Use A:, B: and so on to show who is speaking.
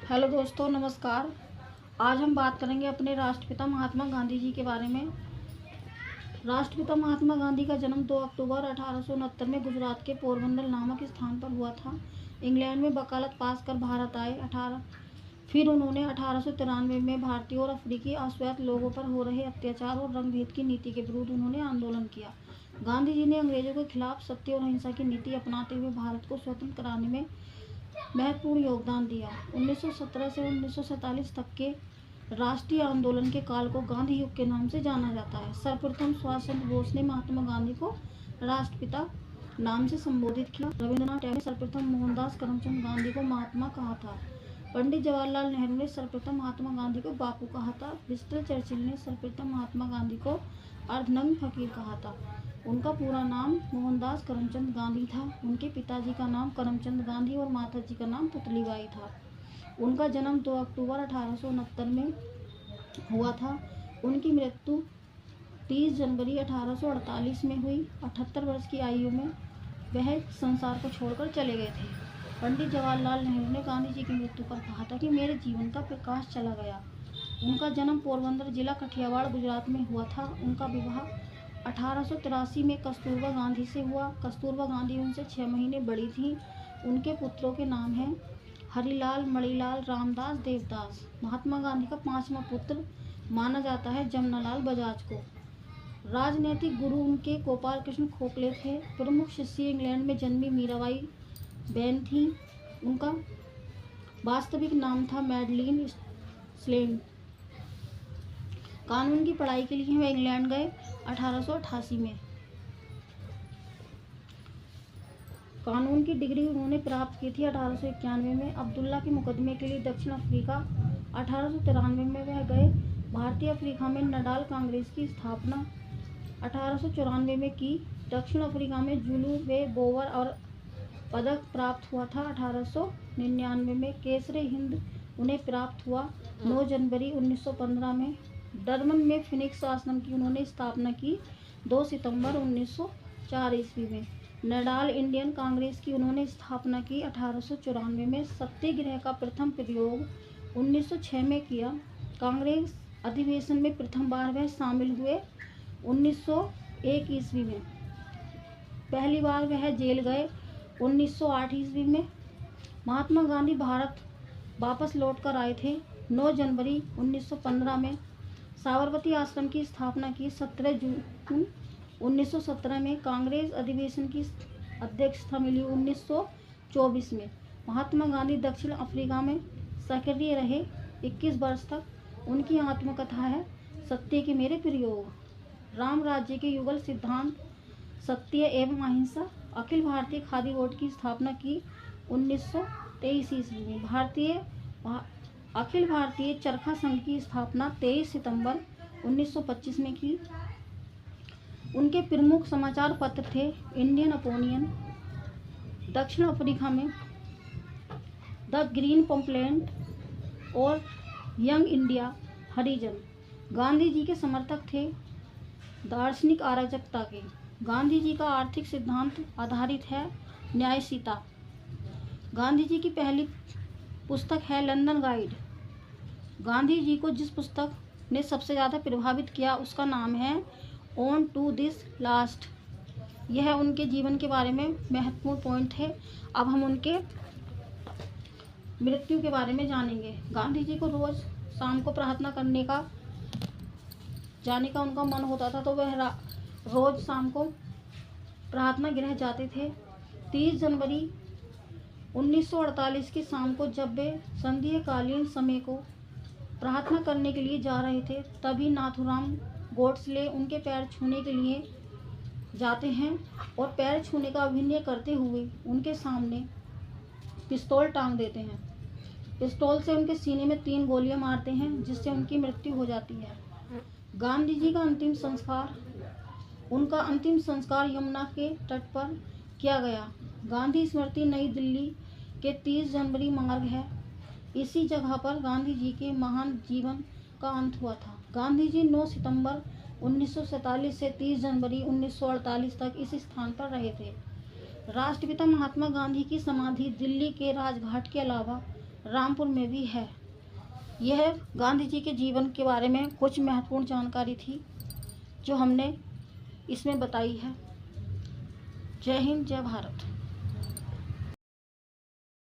A: Hello दोस्तों, नमस्कार। आज हम बात करेंगे अपने राष्ट्रपिता महात्मा गांधी जी के बारे में। राष्ट्रपिता महात्मा गांधी का जन्म 2 अक्टूबर 1869 में गुजरात के पोरबंदर नामक स्थान पर हुआ था। इंग्लैंड में वकालत पास कर भारत आए। फिर उन्होंने 1893 में भारतीय और अफ्रीकी अश्वेत लोगों पर हो रहे अत्याचार और रंगभेद की नीति के विरुद्ध उन्होंने आंदोलन किया। गांधी जी ने अंग्रेजों के खिलाफ सत्य और अहिंसा की नीति अपनाते हुए भारत को स्वतंत्र कराने में महत्वपूर्ण योगदान दिया। 1917 से 1947 तक के राष्ट्रीय आंदोलन के काल को गांधी युग के नाम से जाना जाता है। सर्वप्रथम सुभाष चंद्र बोस ने महात्मा गांधी को राष्ट्रपिता नाम से संबोधित किया। रविंद्रनाथ टैगोर ने सर्वप्रथम मोहनदास करमचंद गांधी को महात्मा कहा था। पंडित जवाहरलाल नेहरू ने सर्वप्रथम महात्मा गांधी को बापू कहा था। विंस्टन चर्चिल ने सर्वप्रथम महात्मा गांधी को अर्धनग्न फकीर कहा था। उनका पूरा नाम मोहनदास करमचंद गांधी था। उनके पिताजी का नाम करमचंद गांधी और माताजी का नाम पुतलीबाई था। उनका जन्म 2 अक्टूबर 1869 में हुआ था। उनकी मृत्यु 30 जनवरी 1848 में हुई। 78 वर्ष की आयु में वह संसार को छोड़कर चले गए थे। पंडित जवाहरलाल नेहरू ने गांधी जी की मृत्यु पर कहा था कि मेरे जीवन का प्रकाश चला गया। उनका जन्म पोरबंदर जिला कठियावाड़ गुजरात में हुआ था। उनका विवाह 1883 में कस्तूरबा गांधी से हुआ। कस्तूरबा गांधी उनसे 6 महीने बड़ी थीं। उनके पुत्रों के नाम हैं हरिलाल, मणिलाल, रामदास, देवदास। महात्मा गांधी का 5वां पुत्र माना जाता है जमनालाल बजाज को। राजनैतिक गुरु उनके गोपाल कृष्ण खोखले थे। प्रमुख शिष्य इंग्लैंड में जन्मी मीराबाई बहन थी। उनका वास्तविक नाम था मैडलिन स्लेन। कानून की पढ़ाई के लिए वह इंग्लैंड गए 1888 में। कानून की डिग्री उन्होंने प्राप्त की थी 1891 में। अब्दुल्ला के मुकदमे के लिए दक्षिण अफ्रीका 1893 में वह गए। भारतीय अफ्रीका में नडाल कांग्रेस की स्थापना 1894 में की। दक्षिण अफ्रीका में जुलू वे बोवर और पदक प्राप्त हुआ था। 1899 में केसरे हिंद उन्हें प्राप्त हुआ। 9 जनवरी 1915 में डरबन में फिनिक्स आश्रम की उन्होंने स्थापना की। 2 सितंबर 1904 ईस्वी में नडाल इंडियन कांग्रेस की उन्होंने स्थापना की। 1894 में सत्याग्रह का प्रथम प्रयोग 1906 में किया। कांग्रेस अधिवेशन में प्रथम बार वह शामिल हुए 1901 ईस्वी में। पहली बार वह जेल गए 1908 ईस्वी में। महात्मा गांधी भारत वापस लौटकर आए थे। 9 जनवरी 1915 में साबरमती आश्रम की स्थापना की। 17 जून 1917 में कांग्रेस अधिवेशन की अध्यक्षता मिली। 1924 में महात्मा गांधी दक्षिण अफ्रीका में सक्रिय रहे 21 वर्ष तक। उनकी आत्मकथा है सत्य के मेरे प्रयोग। राम राज्य के युगल सिद्धांत सत्य एवं अहिंसा। अखिल भारतीय खादी बोर्ड की स्थापना की 1923 ईस्वी में। अखिल भारतीय चरखा संघ की स्थापना 23 सितंबर 1925 में की। उनके प्रमुख समाचार पत्र थे इंडियन ओपिनियन, दक्षिण अफ्रीका में द ग्रीन पम्पलेट और यंग इंडिया हरिजन। गांधी जी के समर्थक थे दार्शनिक अराजकता के। गांधी जी का आर्थिक सिद्धांत आधारित है न्यायशीलता। गांधी जी की पहली पुस्तक है लंदन गाइड। गांधी जी को जिस पुस्तक ने सबसे ज़्यादा प्रभावित किया उसका नाम है ऑन टू दिस लास्ट। यह उनके जीवन के बारे में महत्वपूर्ण पॉइंट है। अब हम उनके मृत्यु के बारे में जानेंगे। गांधी जी को रोज़ शाम को प्रार्थना करने का जाने का उनका मन होता था, तो वह रोज़ शाम को प्रार्थना गृह जाते थे। 30 जनवरी 1948 की शाम को जब वे संध्याकालीन समय को प्रार्थना करने के लिए जा रहे थे, तभी नाथूराम गोडसे उनके पैर छूने के लिए जाते हैं और पैर छूने का अभिनय करते हुए उनके सामने पिस्तौल टांग देते हैं। पिस्तौल से उनके सीने में 3 गोलियां मारते हैं, जिससे उनकी मृत्यु हो जाती है। गांधी जी का अंतिम संस्कार उनका अंतिम संस्कार यमुना के तट पर किया गया। गांधी स्मृति नई दिल्ली के 30 जनवरी मार्ग है। इसी जगह पर गांधी जी के महान जीवन का अंत हुआ था। गांधी जी 9 सितंबर 1947 से 30 जनवरी 1948 तक इस स्थान पर रहे थे। राष्ट्रपिता महात्मा गांधी की समाधि दिल्ली के राजघाट के अलावा रामपुर में भी है। यह गांधी जी के जीवन के बारे में कुछ महत्वपूर्ण जानकारी थी जो हमने इसमें बताई है। जय हिंद, जय भारत।